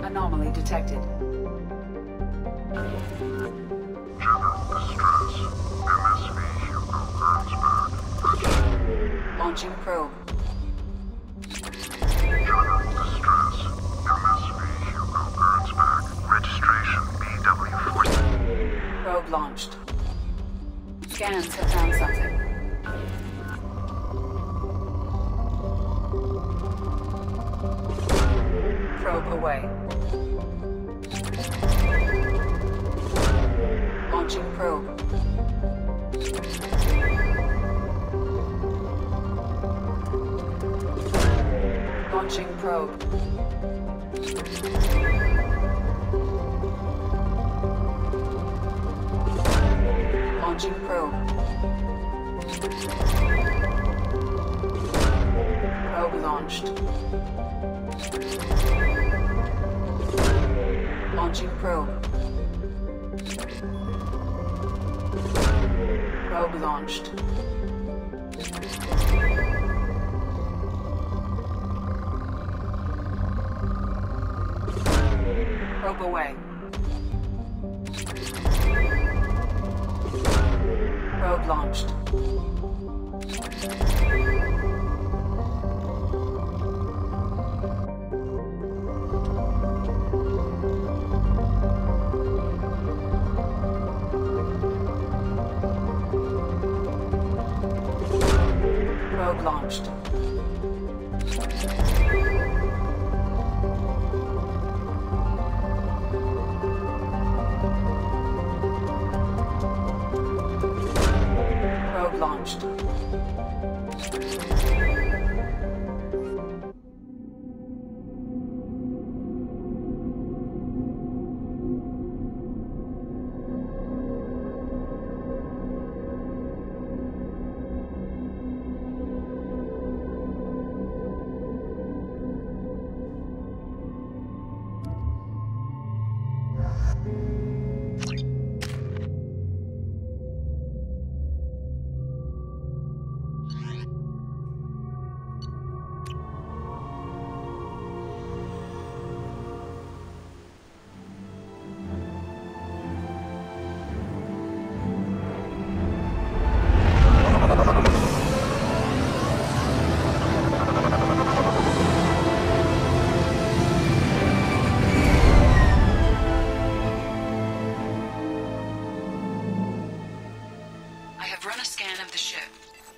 Anomaly detected. Launching probe. Registration BW40. Probe launched. Scans have found something. Probe away. Launching probe. Launching probe. Launching probe. Probe launched. Launching probe. Probe launched. Probe away. Probe launched. Probe launched. Probe launched.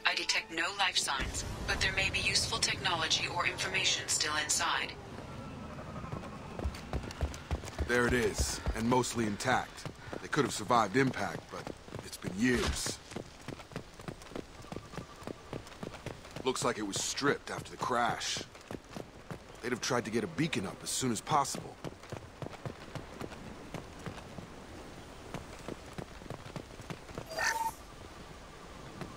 I detect no life signs, but there may be useful technology or information still inside. There it is, and mostly intact. They could have survived impact, but it's been years. Looks like it was stripped after the crash. They'd have tried to get a beacon up as soon as possible.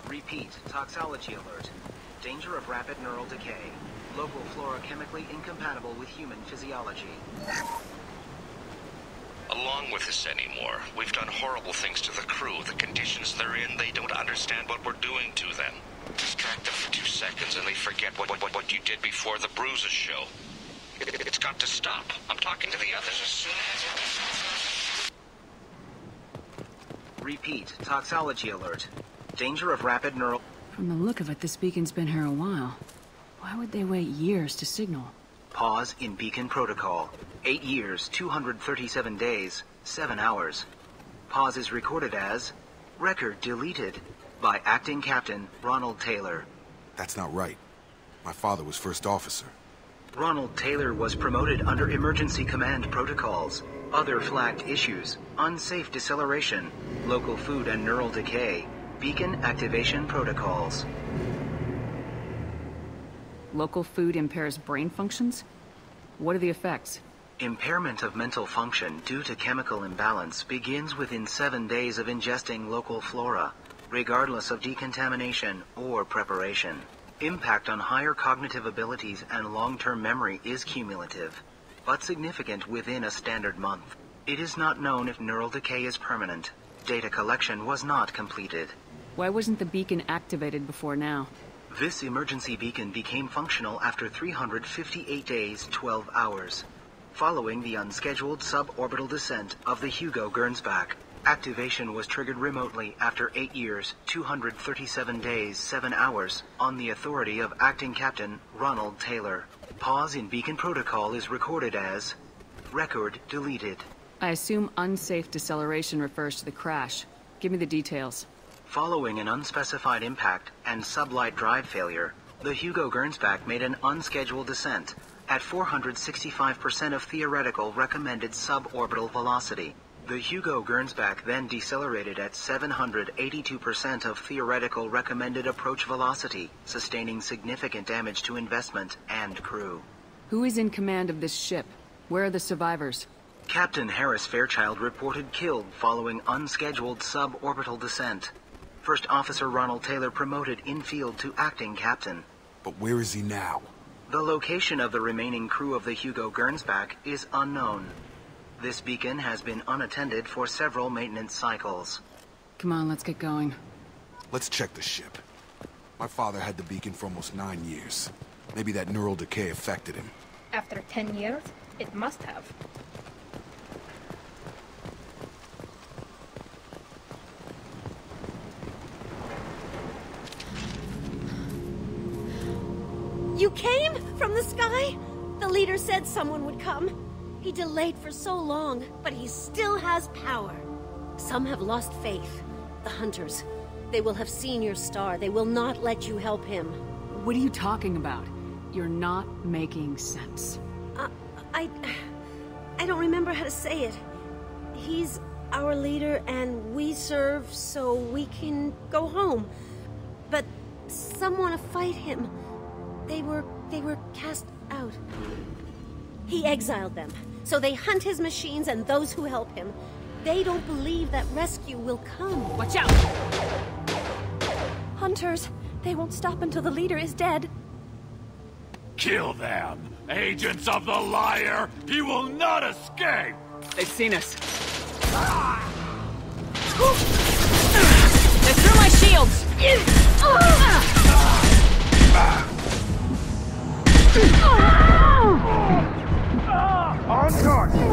Repeat, toxology alert. Danger of rapid neural decay. Local flora chemically incompatible with human physiology. Along with this anymore. We've done horrible things to the crew. The conditions they're in, they don't understand what we're doing to them. Distract them for 2 seconds and they forget what you did before the bruises show. It's got to stop. I'm talking to the others as soon as... Repeat, toxology alert. Danger of rapid neural... From the look of it, this beacon's been here a while. Why would they wait years to signal? Pause in beacon protocol. 8 years, 237 days, 7 hours. Pause is recorded as record deleted by acting captain Ronald Taylor. That's not right. My father was first officer. Ronald Taylor was promoted under emergency command protocols. Other flagged issues: unsafe deceleration, local food and neural decay, beacon activation protocols. Local food impairs brain functions? What are the effects? Impairment of mental function due to chemical imbalance begins within 7 days of ingesting local flora, regardless of decontamination or preparation. Impact on higher cognitive abilities and long-term memory is cumulative, but significant within a standard month. It is not known if neural decay is permanent. Data collection was not completed. Why wasn't the beacon activated before now? This emergency beacon became functional after 358 days, 12 hours, following the unscheduled suborbital descent of the Hugo Gernsback. Activation was triggered remotely after 8 years, 237 days, 7 hours, on the authority of Acting Captain Ronald Taylor. Pause in beacon protocol is recorded as record deleted. I assume unsafe deceleration refers to the crash. Give me the details. Following an unspecified impact and sublight drive failure, the Hugo Gernsback made an unscheduled descent at 465% of theoretical recommended suborbital velocity. The Hugo Gernsback then decelerated at 782% of theoretical recommended approach velocity, sustaining significant damage to investment and crew. Who is in command of this ship? Where are the survivors? Captain Harris Fairchild reported killed following unscheduled suborbital descent. First Officer Ronald Taylor promoted in-field to acting captain. But where is he now? The location of the remaining crew of the Hugo Gernsback is unknown. This beacon has been unattended for several maintenance cycles. Come on, let's get going. Let's check the ship. My father had the beacon for almost 9 years. Maybe that neural decay affected him. After 10 years, it must have. You came? From the sky? The leader said someone would come. He delayed for so long, but he still has power. Some have lost faith. The hunters. They will have seen your star. They will not let you help him. What are you talking about? You're not making sense. I don't remember how to say it. He's our leader and we serve so we can go home. But some want to fight him. They were cast out. He exiled them, so they hunt his machines and those who help him. They don't believe that rescue will come. Watch out! Hunters, they won't stop until the leader is dead. Kill them! Agents of the liar! He will not escape! They've seen us. They threw my shields! On target!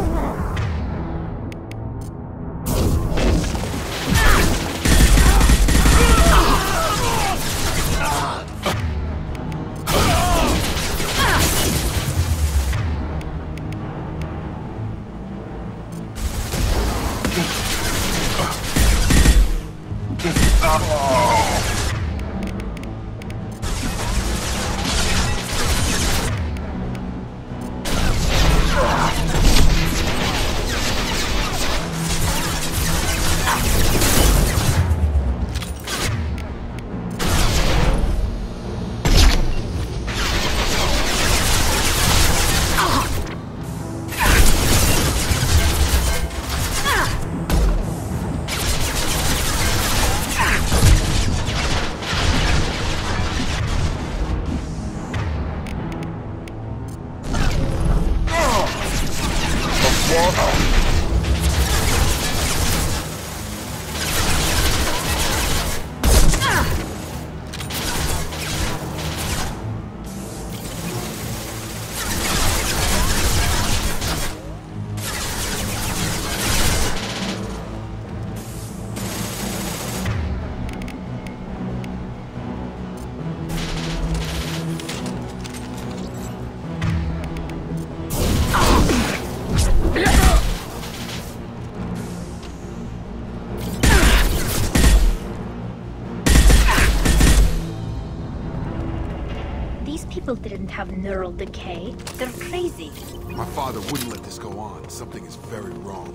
people didn't have neural decay. They're crazy. My father wouldn't let this go on. Something is very wrong.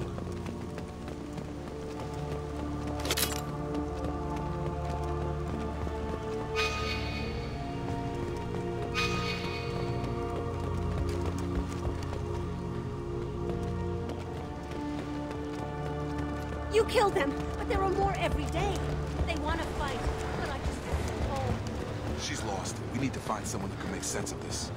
You killed them, but there are more every day. They want to fight, but I just want them home. She's lost. We need to find someone who can make sense of this.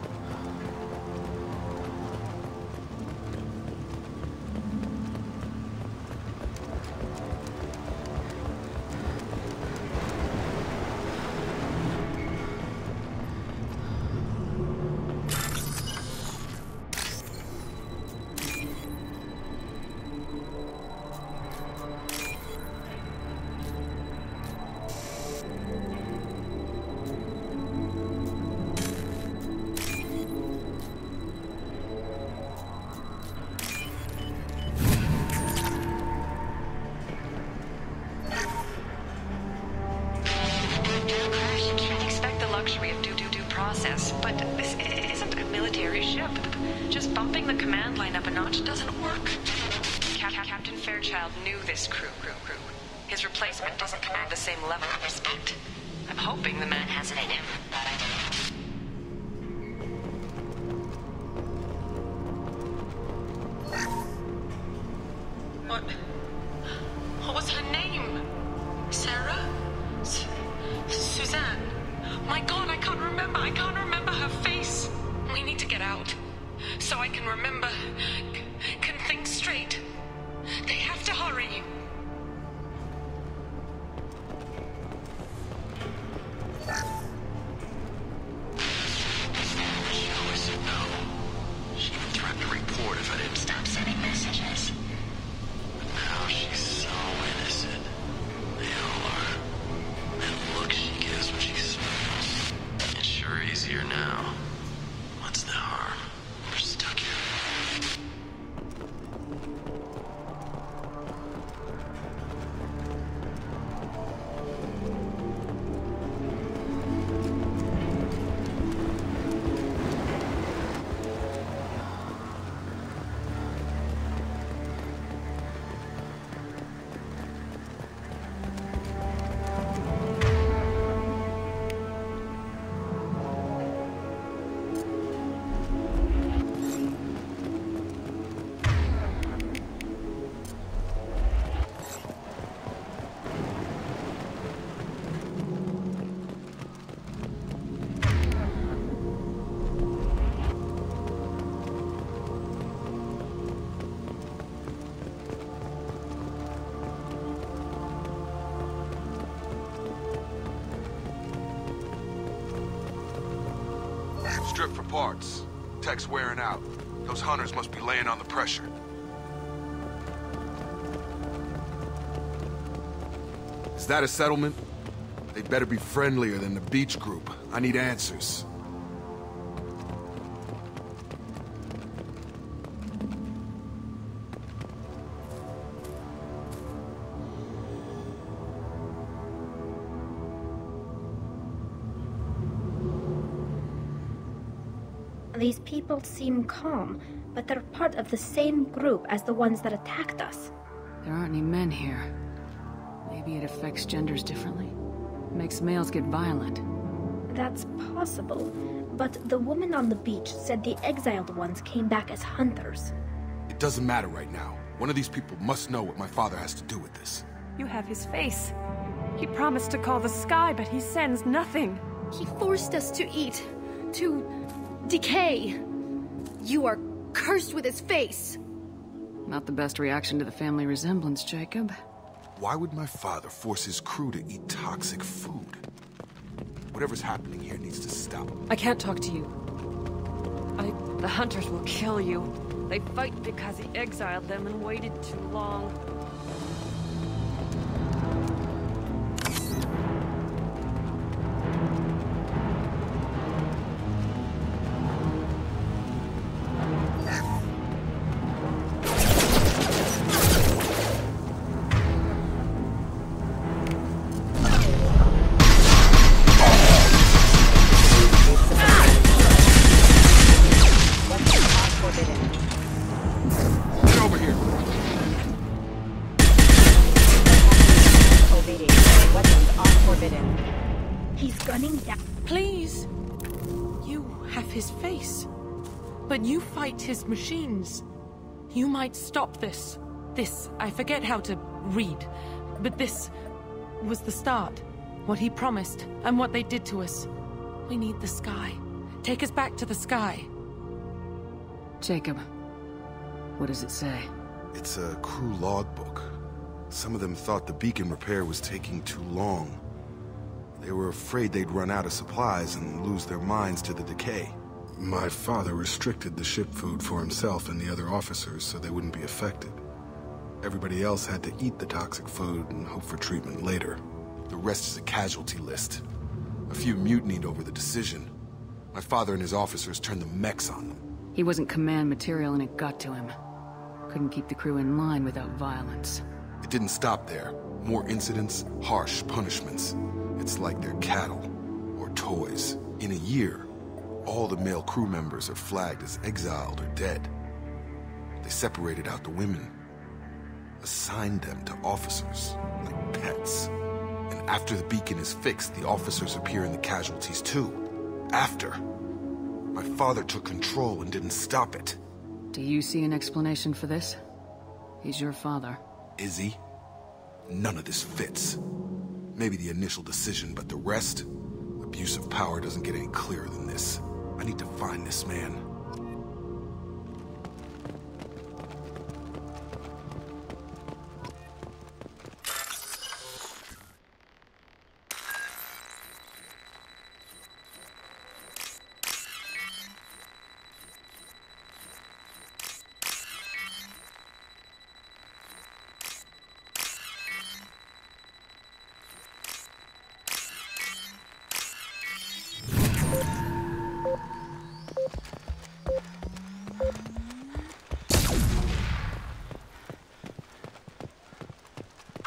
Process, but this isn't a military ship. Just bumping the command line up a notch doesn't work. Captain Fairchild knew this crew. His replacement doesn't command the same level of respect. I'm hoping the man has it in him. What was her name? Sarah? Suzanne? My God, I can't remember her face. We need to get out. So I can remember, can think straight. They have to hurry. She always said no. She even threatened to report if I didn't stop sending messages. But now she's so innocent. They all are. That look she gives when she smiles. It's sure easier now. What's the harm? We're stuck here. Stripped for parts. Tech's wearing out. Those hunters must be laying on the pressure. Is that a settlement? They better be friendlier than the beach group. I need answers. These people seem calm, but they're part of the same group as the ones that attacked us. There aren't any men here. Maybe it affects genders differently. Makes males get violent. That's possible, but the woman on the beach said the exiled ones came back as hunters. It doesn't matter right now. One of these people must know what my father has to do with this. You have his face. He promised to call the sky, but he sends nothing. He forced us to eat, to decay. You are cursed with his face. Not the best reaction to the family resemblance, Jacob. Why would my father force his crew to eat toxic food? Whatever's happening here needs to stop. I can't talk to you. The hunters will kill you. They fight because he exiled them and waited too long. running down. Please. You have his face. But you fight his machines. You might stop this. This, I forget how to read. But this was the start. What he promised, and what they did to us. We need the sky. Take us back to the sky. Jacob, what does it say? It's a crew logbook. Some of them thought the beacon repair was taking too long. They were afraid they'd run out of supplies and lose their minds to the decay. My father restricted the ship food for himself and the other officers so they wouldn't be affected. Everybody else had to eat the toxic food and hope for treatment later. The rest is a casualty list. A few mutinied over the decision. My father and his officers turned the mechs on them. He wasn't command material and it got to him. Couldn't keep the crew in line without violence. It didn't stop there. More incidents, harsh punishments. It's like they're cattle, or toys. In a year, all the male crew members are flagged as exiled or dead. They separated out the women, assigned them to officers, like pets. And after the beacon is fixed, the officers appear in the casualties too. After. My father took control and didn't stop it. Do you see an explanation for this? He's your father. Is he? None of this fits. Maybe the initial decision, but the rest? Abuse of power doesn't get any clearer than this. I need to find this man.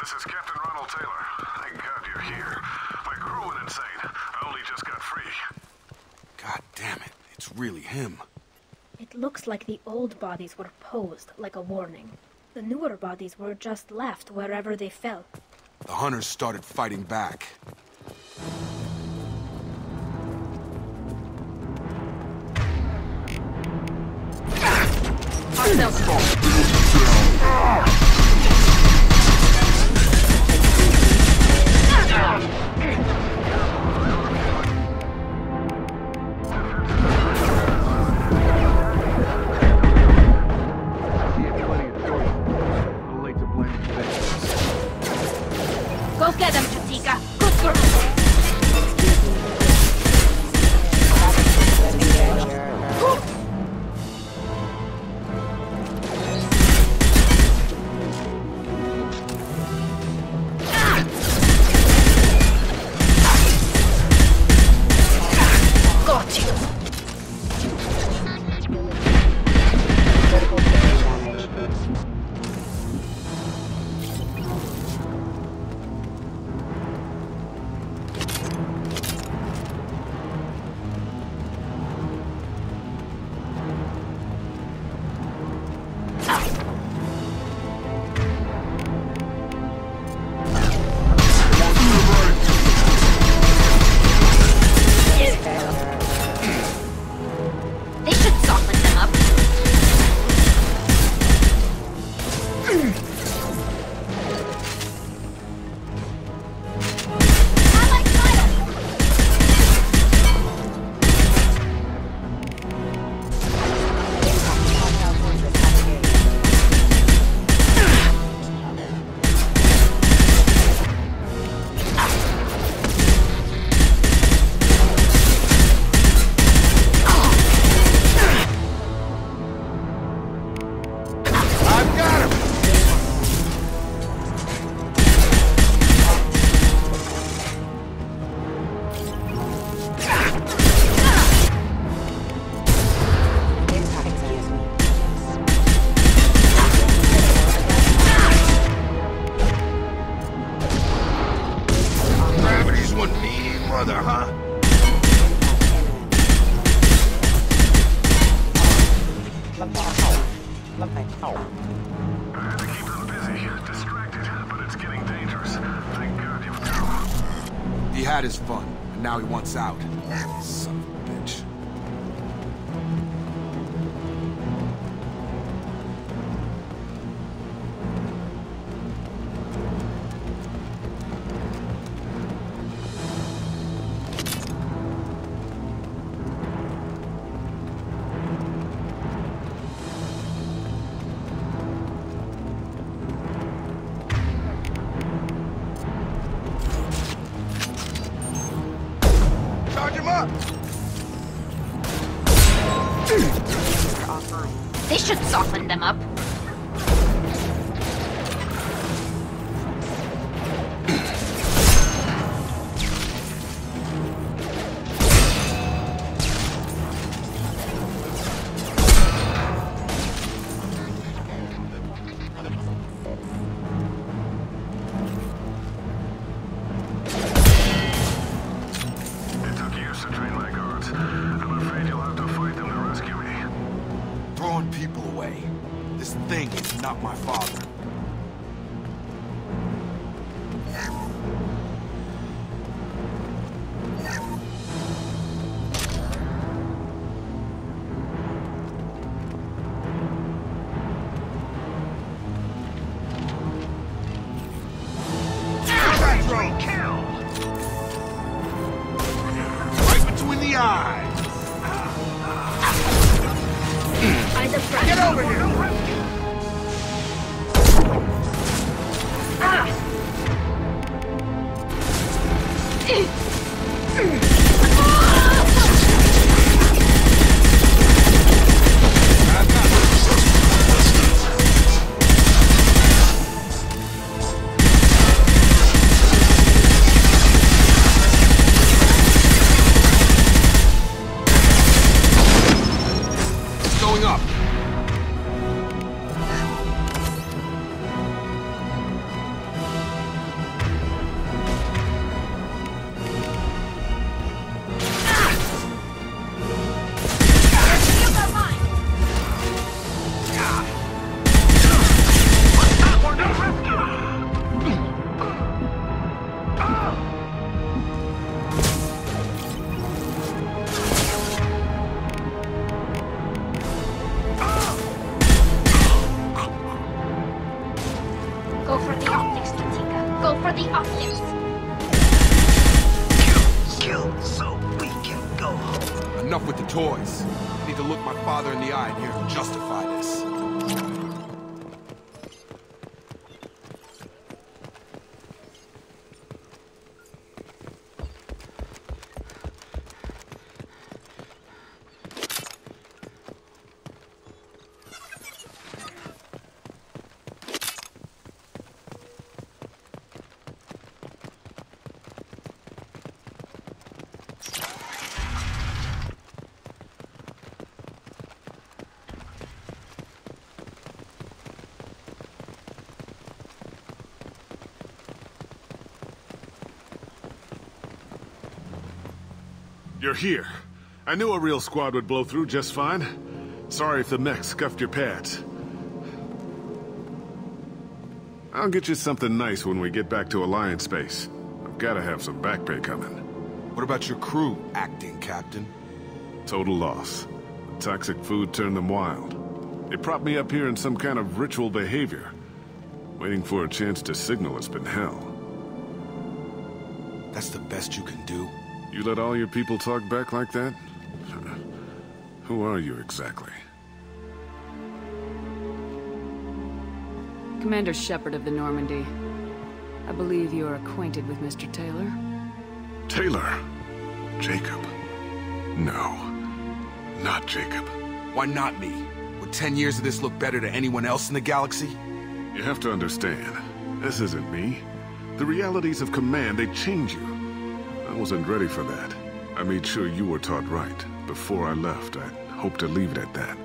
This is Captain Ronald Taylor. Thank God you're here. My crew went insane. I only just got free. God damn it, it's really him. It looks like the old bodies were posed like a warning. The newer bodies were just left wherever they fell. The hunters started fighting back. Go get them, Katika. Good girl. Got you. They should soften them up. Gravity's one mean mother, huh? I had to keep them busy, distracted, but it's getting dangerous. Thank God you've come. He had his fun, and now he wants out. Son of a bitch. They should soften them up. Get over here! Enough with the toys. I need to look my father in the eye in here and justify this. You're here. I knew a real squad would blow through just fine. Sorry if the mech scuffed your pads. I'll get you something nice when we get back to Alliance space. I've gotta have some back pay coming. What about your crew, acting captain? Total loss. The toxic food turned them wild. They propped me up here in some kind of ritual behavior. Waiting for a chance to signal has been hell. That's the best you can do? You let all your people talk back like that? Who are you exactly? Commander Shepard of the Normandy. I believe you are acquainted with Mr. Taylor. Taylor? Jacob? No. Not Jacob. Why not me? Would 10 years of this look better to anyone else in the galaxy? You have to understand, this isn't me. The realities of command, they change you. I wasn't ready for that. I made sure you were taught right. Before I left, I hoped to leave it at that.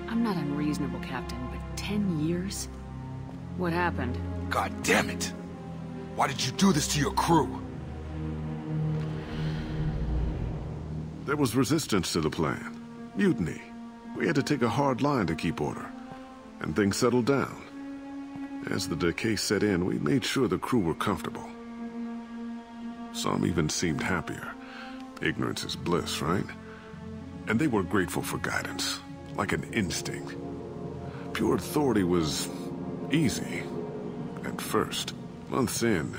I'm not unreasonable, Captain, but 10 years? What happened? God damn it! Why did you do this to your crew? There was resistance to the plan. Mutiny. We had to take a hard line to keep order. And things settled down. As the decay set in, we made sure the crew were comfortable. Some even seemed happier. Ignorance is bliss, right? And they were grateful for guidance, like an instinct. Pure authority was easy, at first. Months in,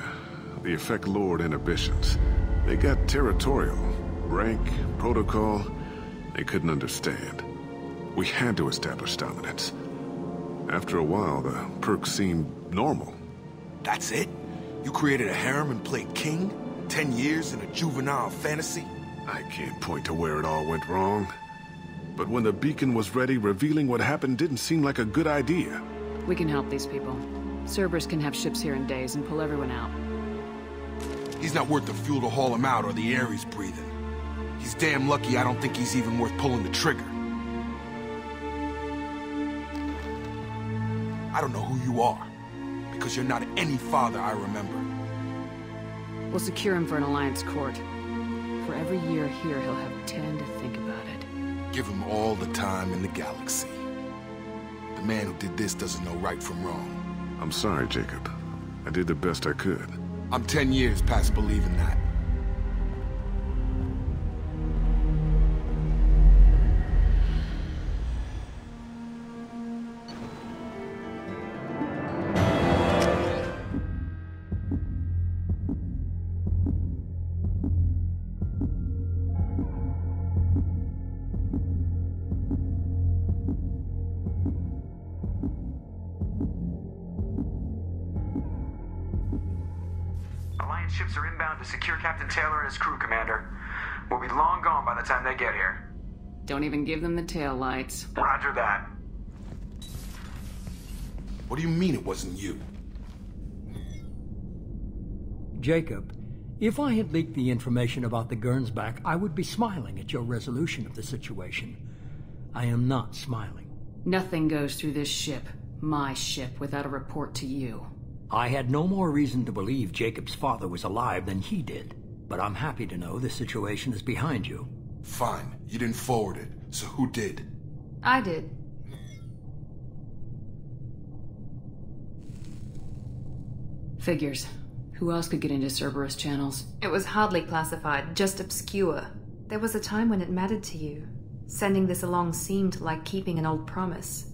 the effect lowered inhibitions. They got territorial. Rank, protocol, they couldn't understand. We had to establish dominance. After a while, the perks seemed normal. That's it? You created a harem and played king? 10 years in a juvenile fantasy? I can't point to where it all went wrong. But when the beacon was ready, revealing what happened didn't seem like a good idea. We can help these people. Cerberus can have ships here in days and pull everyone out. He's not worth the fuel to haul him out or the air he's breathing. He's damn lucky I don't think he's even worth pulling the trigger. I don't know who you are, because you're not any father I remember. We'll secure him for an Alliance court. For every year here, he'll have 10 to think about it. Give him all the time in the galaxy. The man who did this doesn't know right from wrong. I'm sorry, Jacob. I did the best I could. I'm 10 years past believing that. Ships are inbound to secure Captain Taylor and his crew, Commander. We'll be long gone by the time they get here. Don't even give them the tail lights. Roger that. What do you mean it wasn't you? Jacob, if I had leaked the information about the Gernsback, I would be smiling at your resolution of the situation. I am not smiling. Nothing goes through this ship, my ship, without a report to you. I had no more reason to believe Jacob's father was alive than he did, but I'm happy to know the situation is behind you. Fine, you didn't forward it, so who did? I did. Figures. Who else could get into Cerberus channels? It was hardly classified, just obscure. There was a time when it mattered to you. Sending this along seemed like keeping an old promise.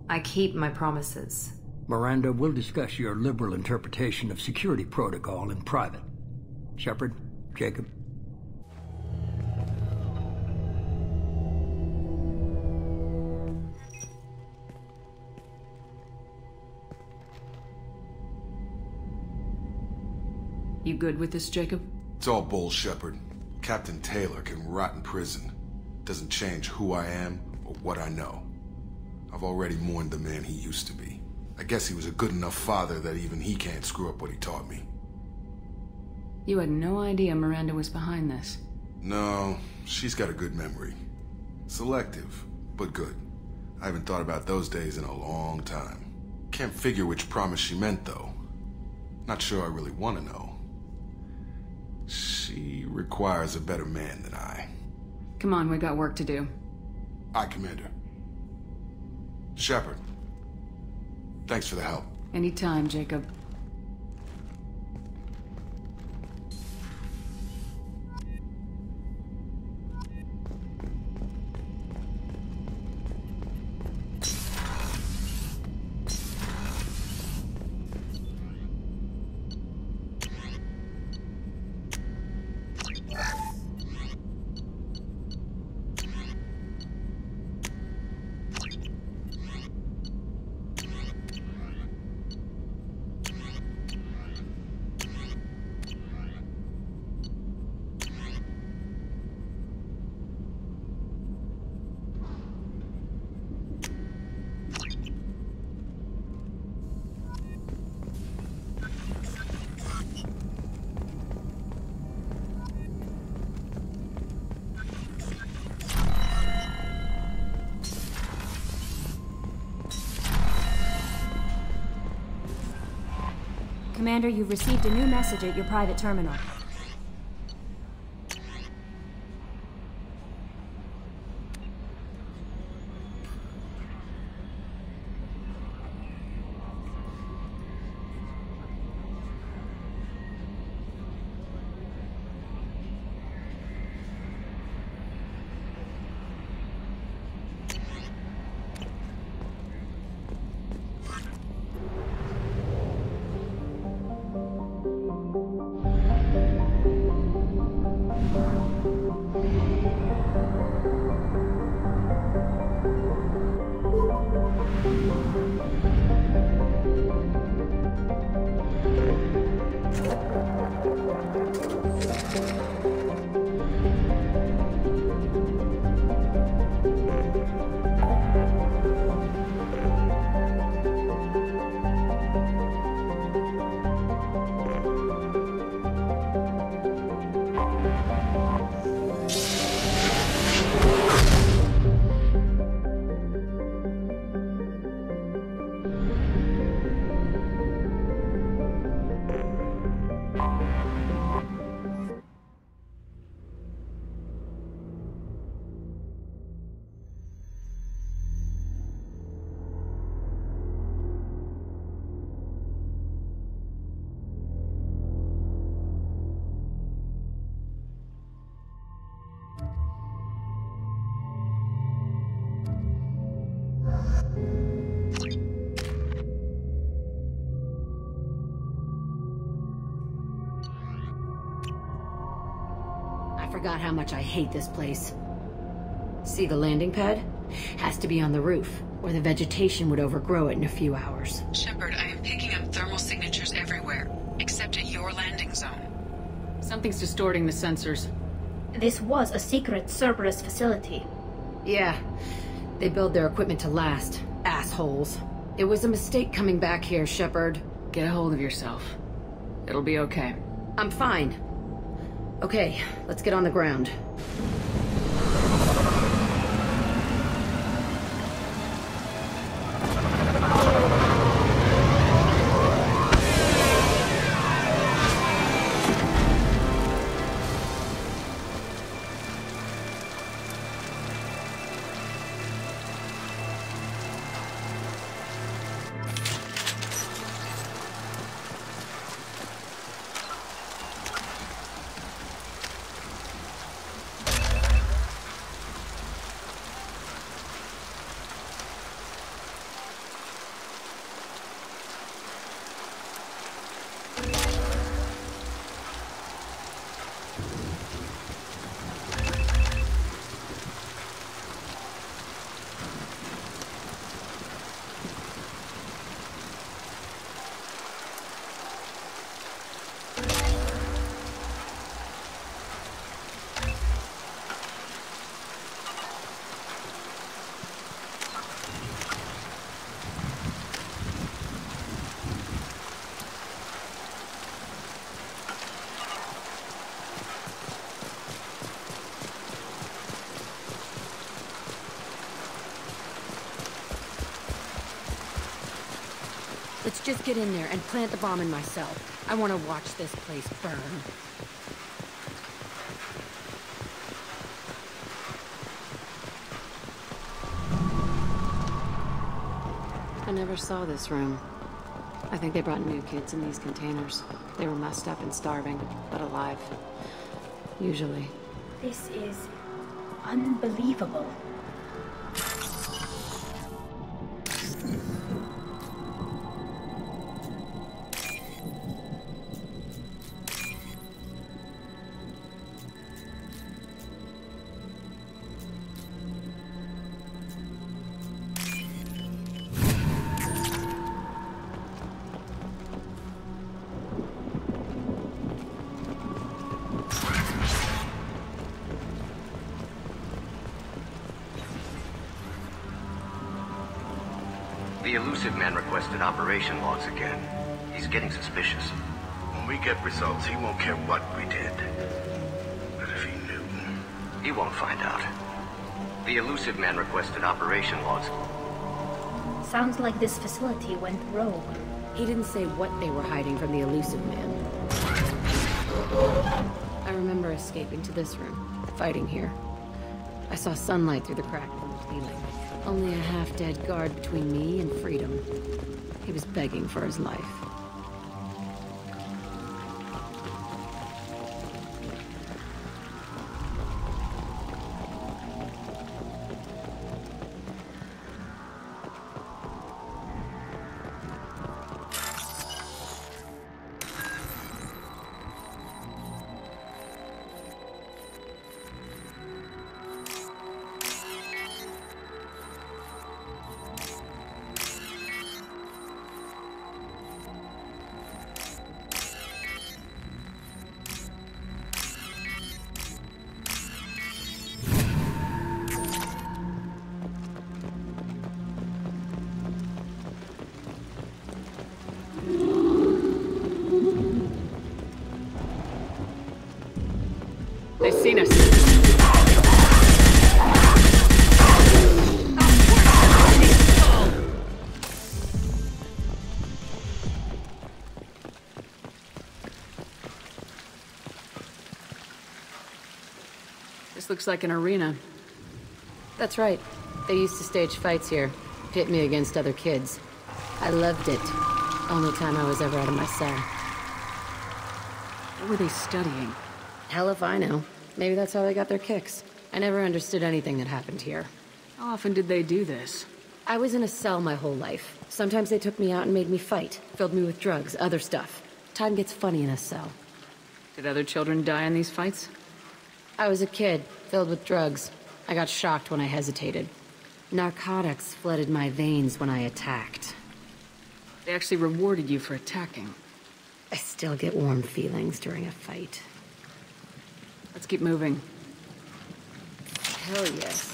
I keep my promises. Miranda, we'll discuss your liberal interpretation of security protocol in private. Shepard, Jacob. You good with this, Jacob? It's all bull, Shepard. Captain Taylor can rot in prison. Doesn't change who I am or what I know. I've already mourned the man he used to be. I guess he was a good enough father that even he can't screw up what he taught me. You had no idea Miranda was behind this. No, she's got a good memory. Selective, but good. I haven't thought about those days in a long time. Can't figure which promise she meant, though. Not sure I really want to know. She requires a better man than I. Come on, we got work to do. Aye, Commander. Shepard. Thanks for the help. Anytime, Jacob. Commander, you've received a new message at your private terminal. I forgot how much I hate this place. See the landing pad? Has to be on the roof, or the vegetation would overgrow it in a few hours. Shepard, I am picking up thermal signatures everywhere, except at your landing zone. Something's distorting the sensors. This was a secret Cerberus facility. Yeah, they build their equipment to last. Assholes. It was a mistake coming back here, Shepard. Get a hold of yourself. It'll be okay. I'm fine. Okay, let's get on the ground. Let's just get in there and plant the bomb in my cell. I want to watch this place burn. I never saw this room. I think they brought new kids in these containers. They were messed up and starving, but alive. Usually. This is unbelievable. The elusive man requested operation logs again. He's getting suspicious. When we get results, he won't care what we did. But if he knew... He won't find out. The elusive man requested operation logs. Sounds like this facility went rogue. He didn't say what they were hiding from the elusive man. I remember escaping to this room, fighting here. I saw sunlight through the crack in the ceiling. Only a half-dead guard between me and freedom. He was begging for his life. They've seen us. This looks like an arena. That's right. They used to stage fights here. Pit me against other kids. I loved it. Only time I was ever out of my cell. What were they studying? Hell if I know. Maybe that's how they got their kicks. I never understood anything that happened here. How often did they do this? I was in a cell my whole life. Sometimes they took me out and made me fight. Filled me with drugs, other stuff. Time gets funny in a cell. Did other children die in these fights? I was a kid, filled with drugs. I got shocked when I hesitated. Narcotics flooded my veins when I attacked. They actually rewarded you for attacking. I still get warm feelings during a fight. Let's keep moving. Hell yes.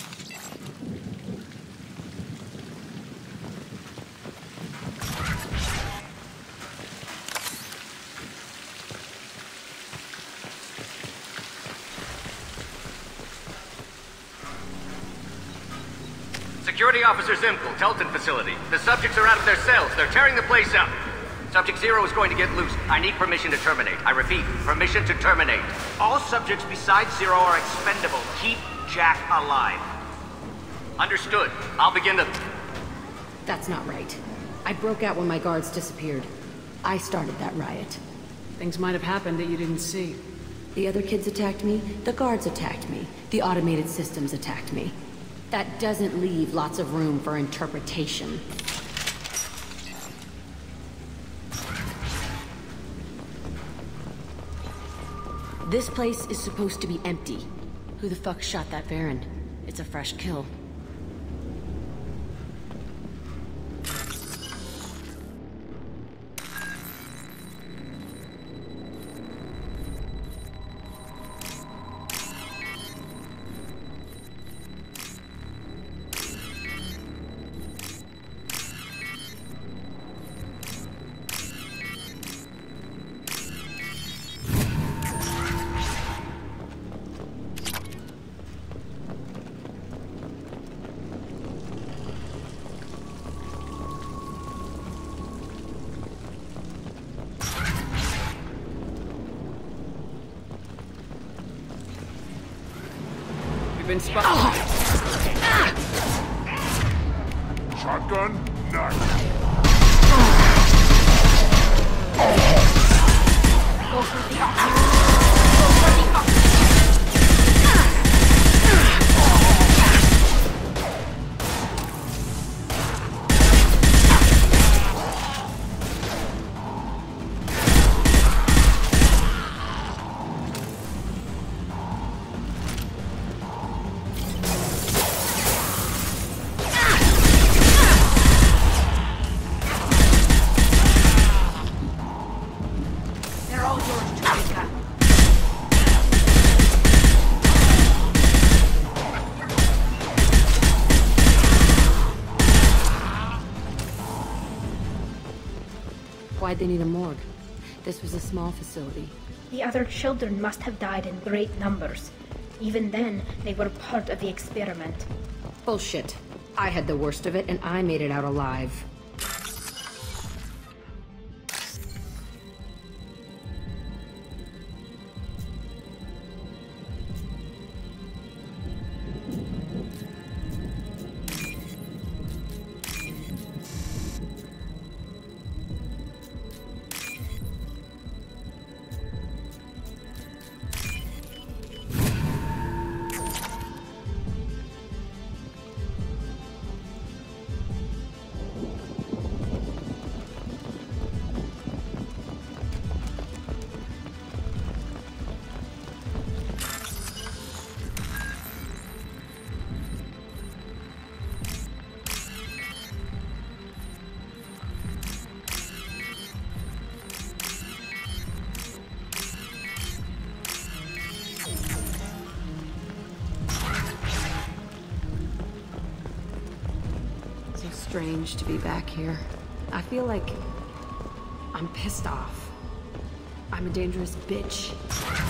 Security Officer Zimkel, Telton facility. The subjects are out of their cells. They're tearing the place up. Subject Zero is going to get loose. I need permission to terminate. I repeat, permission to terminate. All subjects besides Zero are expendable. Keep Jack alive. Understood. I'll begin the... That's not right. I broke out when my guards disappeared. I started that riot. Things might have happened that you didn't see. The other kids attacked me, the guards attacked me, the automated systems attacked me. That doesn't leave lots of room for interpretation. This place is supposed to be empty. Who the fuck shot that Baron? It's a fresh kill. Been spotted. Shotgun, knife. Go for the officer. Go for the officer. Why'd they need a morgue? This was a small facility. The other children must have died in great numbers. Even then, they were part of the experiment. Bullshit. I had the worst of it, and I made it out alive. Strange to be back here. I feel like I'm pissed off. I'm a dangerous bitch,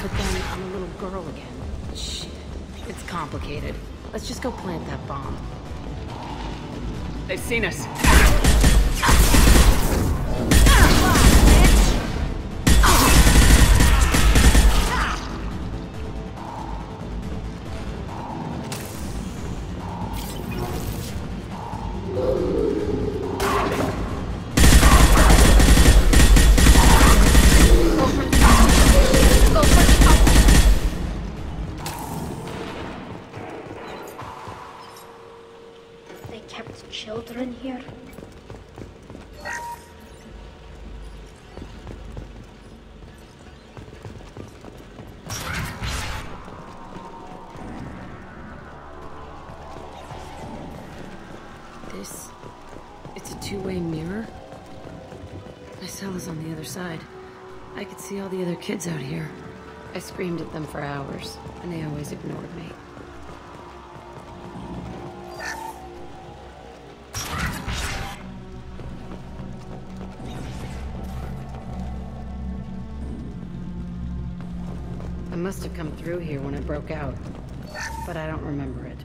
but then I'm a little girl again. Shit. It's complicated. Let's just go plant that bomb. They've seen us. They kept children here. It's a two-way mirror. My cell is on the other side. I could see all the other kids out here. I screamed at them for hours, and they always ignored me. I must have come through here when it broke out, but I don't remember it.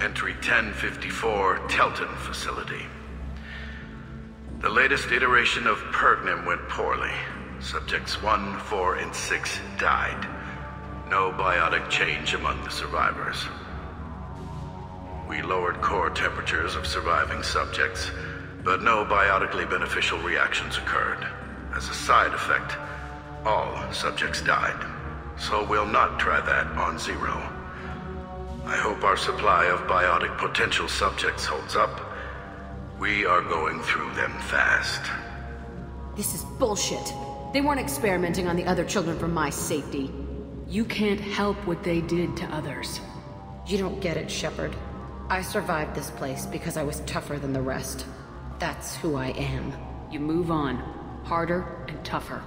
Entry 1054, Telton Facility. The latest iteration of Pergnim went poorly. Subjects 1, 4, and 6 died. No biotic change among the survivors. We lowered core temperatures of surviving subjects, but no biotically beneficial reactions occurred. As a side effect, all subjects died. So we'll not try that on Zero. I hope our supply of biotic potential subjects holds up. We are going through them fast. This is bullshit. They weren't experimenting on the other children for my safety. You can't help what they did to others. You don't get it, Shepard. I survived this place because I was tougher than the rest. That's who I am. You move on. Harder and tougher.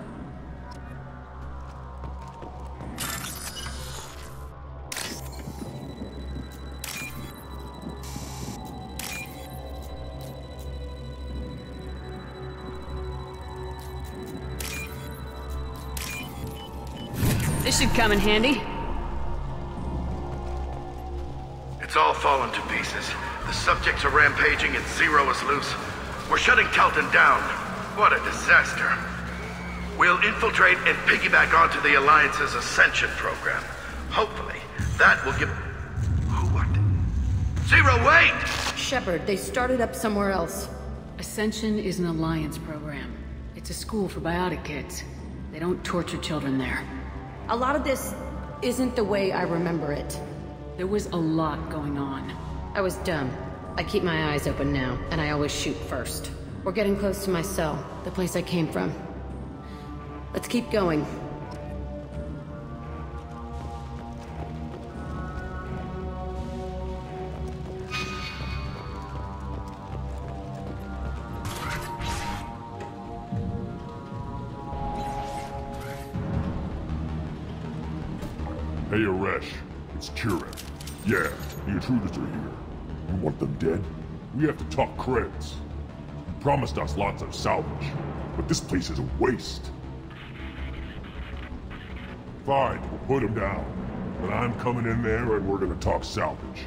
This should come in handy. It's all fallen to pieces. The subjects are rampaging and Zero is loose. We're shutting Telton down. What a disaster. We'll infiltrate and piggyback onto the Alliance's Ascension program. Hopefully, that will give... What? Zero, wait! Shepard, they started up somewhere else. Ascension is an Alliance program. It's a school for biotic kids. They don't torture children there. A lot of this isn't the way I remember it. There was a lot going on. I was dumb. I keep my eyes open now, and I always shoot first. We're getting close to my cell, the place I came from. Let's keep going. Hey, Aresh. It's Kieran. Yeah, the intruders are here. You want them dead? We have to talk creds. You promised us lots of salvage, but this place is a waste. Fine, we'll put them down. But I'm coming in there and we're gonna talk salvage.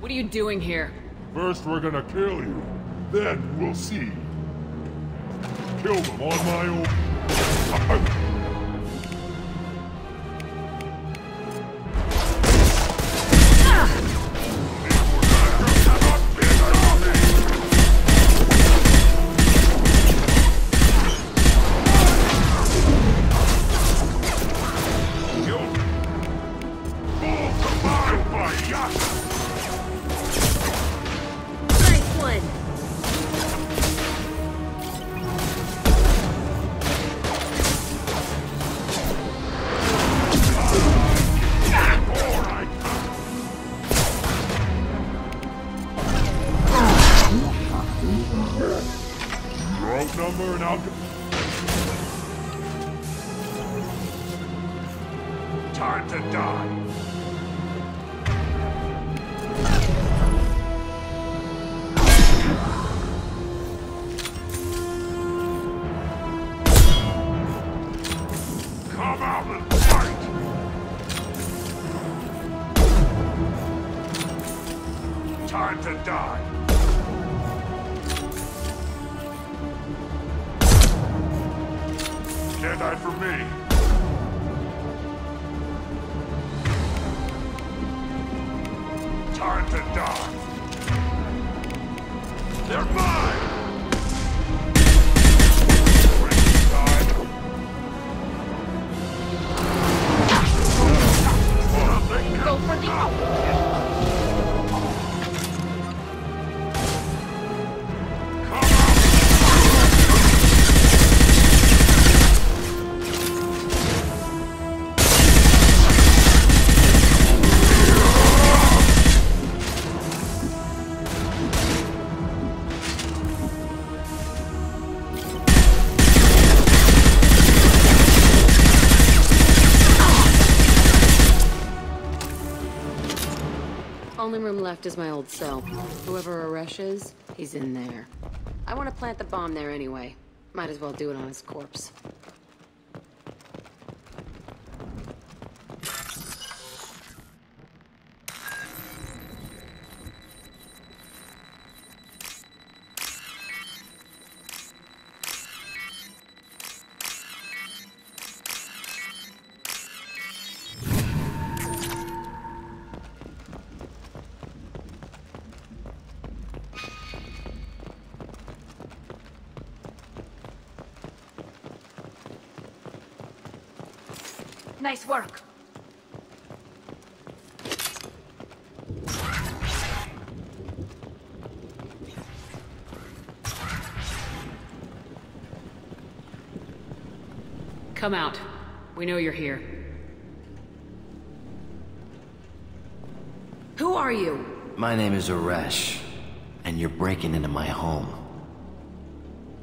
What are you doing here? First we're gonna kill you. Then we'll see. Kill them on my own... Time to die. Come out, to die. Can't hide from me. Time to die. They're mine! Go for the only room left is my old cell. Whoever Aresh is, he's in there. I want to plant the bomb there anyway. Might as well do it on his corpse. Nice work. Come out. We know you're here. Who are you? My name is Aresh, and you're breaking into my home.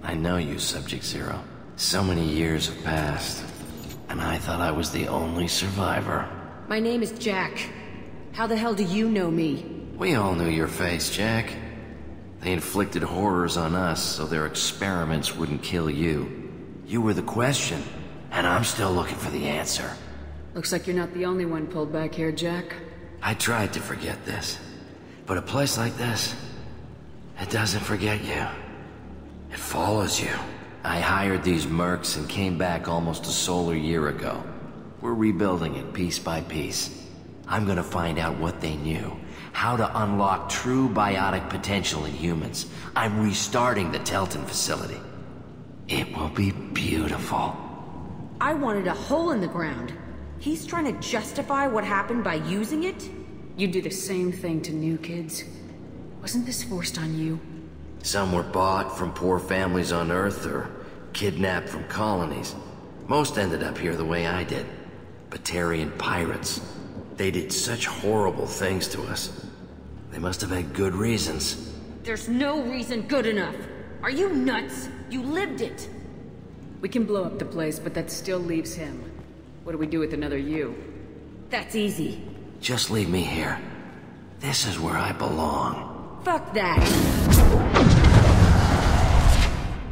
I know you, Subject Zero. So many years have passed, and I thought I was the only survivor. My name is Jack. How the hell do you know me? We all knew your face, Jack. They inflicted horrors on us so their experiments wouldn't kill you. You were the question, and I'm still looking for the answer. Looks like you're not the only one pulled back here, Jack. I tried to forget this, but a place like this, it doesn't forget you. It follows you. I hired these mercs and came back almost a solar year ago. We're rebuilding it piece by piece. I'm gonna find out what they knew, how to unlock true biotic potential in humans. I'm restarting the Telton facility. It will be beautiful. I wanted a hole in the ground. He's trying to justify what happened by using it? You do the same thing to new kids. Wasn't this forced on you? Some were bought from poor families on Earth or kidnapped from colonies. Most ended up here the way I did. Batarian pirates. They did such horrible things to us. They must have had good reasons. There's no reason good enough. Are you nuts? You lived it. We can blow up the place, but that still leaves him. What do we do with another you? That's easy. Just leave me here. This is where I belong. Fuck that!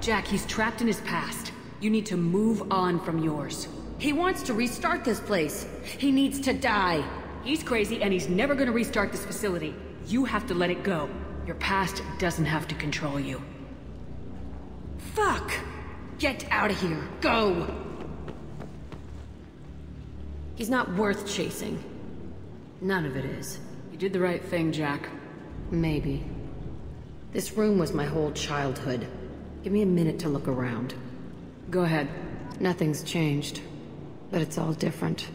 Jack, he's trapped in his past. You need to move on from yours. He wants to restart this place. He needs to die. He's crazy and he's never gonna restart this facility. You have to let it go. Your past doesn't have to control you. Fuck! Get out of here. Go! He's not worth chasing. None of it is. You did the right thing, Jack. Maybe. This room was my whole childhood. Give me a minute to look around. Go ahead. Nothing's changed, but it's all different.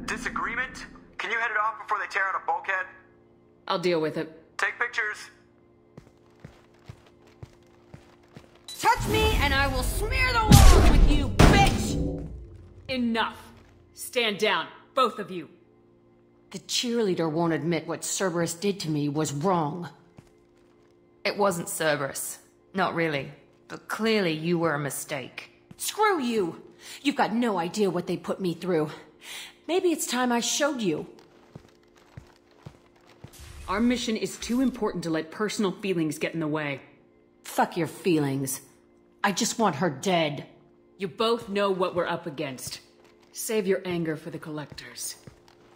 Disagreement? Can you head it off before they tear out a bulkhead? I'll deal with it. Take pictures. Touch me and I will smear the walls with you, bitch! Enough. Stand down, both of you. The cheerleader won't admit what Cerberus did to me was wrong. It wasn't Cerberus. Not really. But clearly you were a mistake. Screw you! You've got no idea what they put me through. Maybe it's time I showed you. Our mission is too important to let personal feelings get in the way. Fuck your feelings. I just want her dead. You both know what we're up against. Save your anger for the collectors.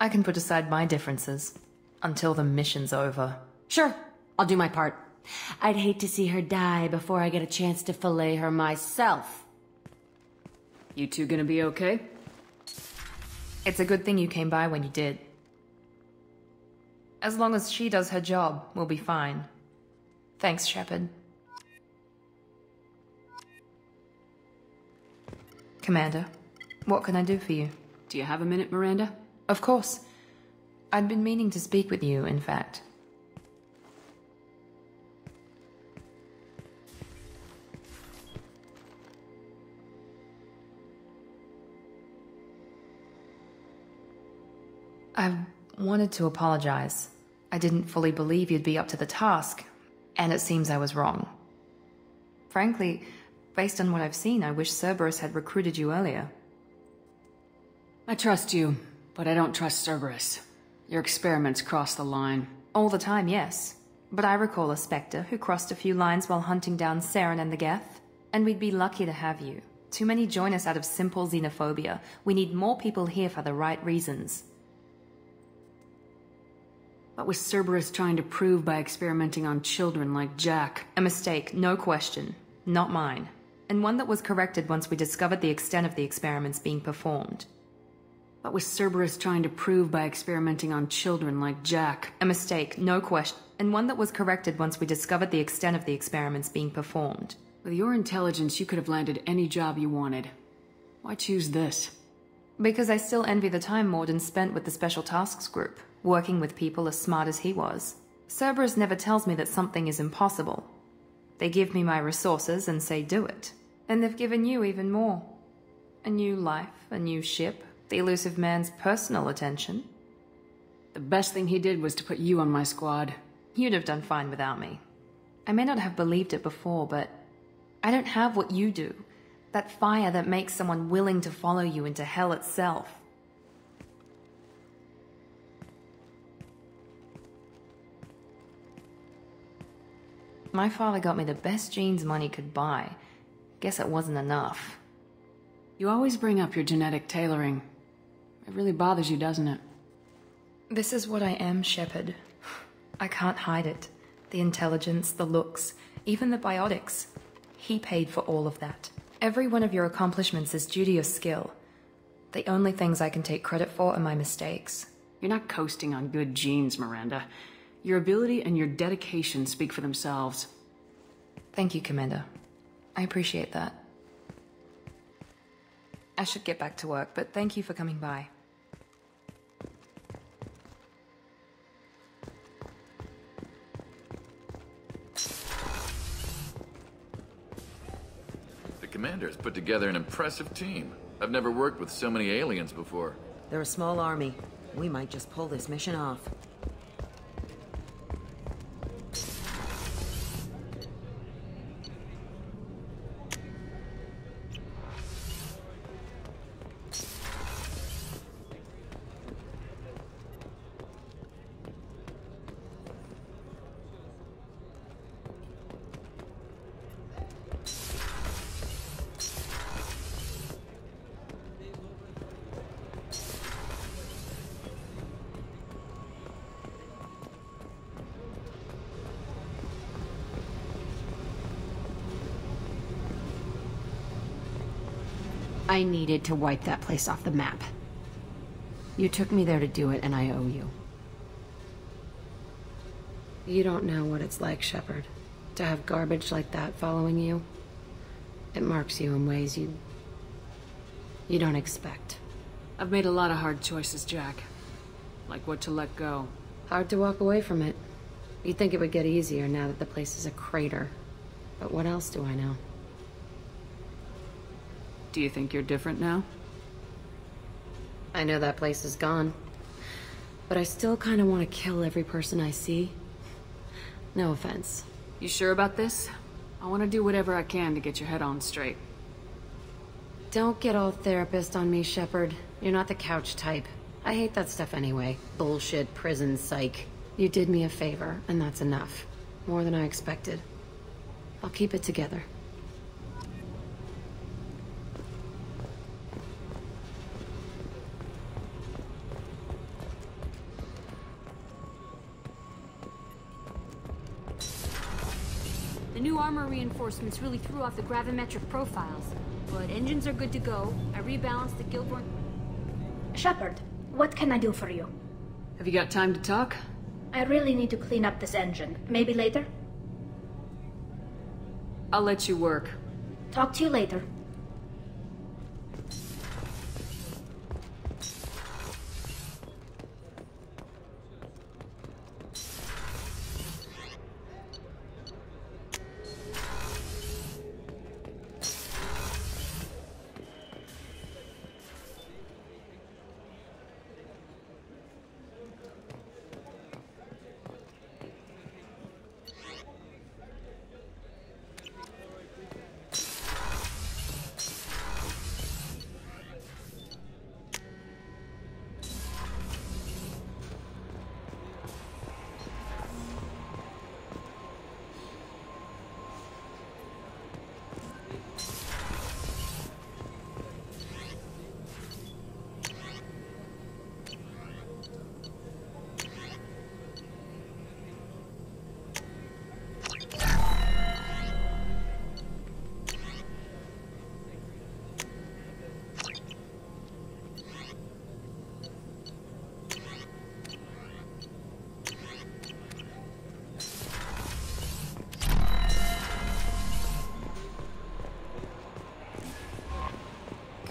I can put aside my differences. Until the mission's over. Sure, I'll do my part. I'd hate to see her die before I get a chance to fillet her myself. You two gonna be okay? It's a good thing you came by when you did. As long as she does her job, we'll be fine. Thanks, Shepard. Commander, what can I do for you? Do you have a minute, Miranda? Of course. I'd been meaning to speak with you, in fact. I wanted to apologize. I didn't fully believe you'd be up to the task, and it seems I was wrong. Frankly, based on what I've seen, I wish Cerberus had recruited you earlier. I trust you, but I don't trust Cerberus. Your experiments cross the line. All the time, yes. But I recall a Spectre who crossed a few lines while hunting down Saren and the Geth. And we'd be lucky to have you. Too many join us out of simple xenophobia. We need more people here for the right reasons. What was Cerberus trying to prove by experimenting on children like Jack? A mistake, no question. Not mine. And one that was corrected once we discovered the extent of the experiments being performed. What was Cerberus trying to prove by experimenting on children like Jack? A mistake, no question. And one that was corrected once we discovered the extent of the experiments being performed. With your intelligence, you could have landed any job you wanted. Why choose this? Because I still envy the time Morden spent with the Special Tasks Group, working with people as smart as he was. Cerberus never tells me that something is impossible. They give me my resources and say do it. And they've given you even more. A new life, a new ship, the elusive man's personal attention. The best thing he did was to put you on my squad. You'd have done fine without me. I may not have believed it before, but I don't have what you do. That fire that makes someone willing to follow you into hell itself. My father got me the best genes money could buy. Guess it wasn't enough. You always bring up your genetic tailoring. It really bothers you, doesn't it? This is what I am, Shepard. I can't hide it. The intelligence, the looks, even the biotics. He paid for all of that. Every one of your accomplishments is due to your skill. The only things I can take credit for are my mistakes. You're not coasting on good genes, Miranda. Your ability and your dedication speak for themselves. Thank you, Commander. I appreciate that. I should get back to work, but thank you for coming by. The Commander's put together an impressive team. I've never worked with so many aliens before. They're a small army. We might just pull this mission off. I needed to wipe that place off the map. You took me there to do it, and I owe you. You don't know what it's like, Shepard, to have garbage like that following you. It marks you in ways you don't expect. I've made a lot of hard choices, Jack. Like what to let go. Hard to walk away from it. You'd think it would get easier now that the place is a crater. But what else do I know? Do you think you're different now? I know that place is gone. But I still kind of want to kill every person I see. No offense. You sure about this? I want to do whatever I can to get your head on straight. Don't get all therapist on me, Shepard. You're not the couch type. I hate that stuff anyway. Bullshit, prison, psych. You did me a favor, and that's enough. More than I expected. I'll keep it together. The new armor reinforcements really threw off the gravimetric profiles. But engines are good to go. I rebalanced the Gilborn... Shepard, what can I do for you? Have you got time to talk? I really need to clean up this engine. Maybe later? I'll let you work. Talk to you later.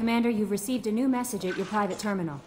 Commander, you've received a new message at your private terminal.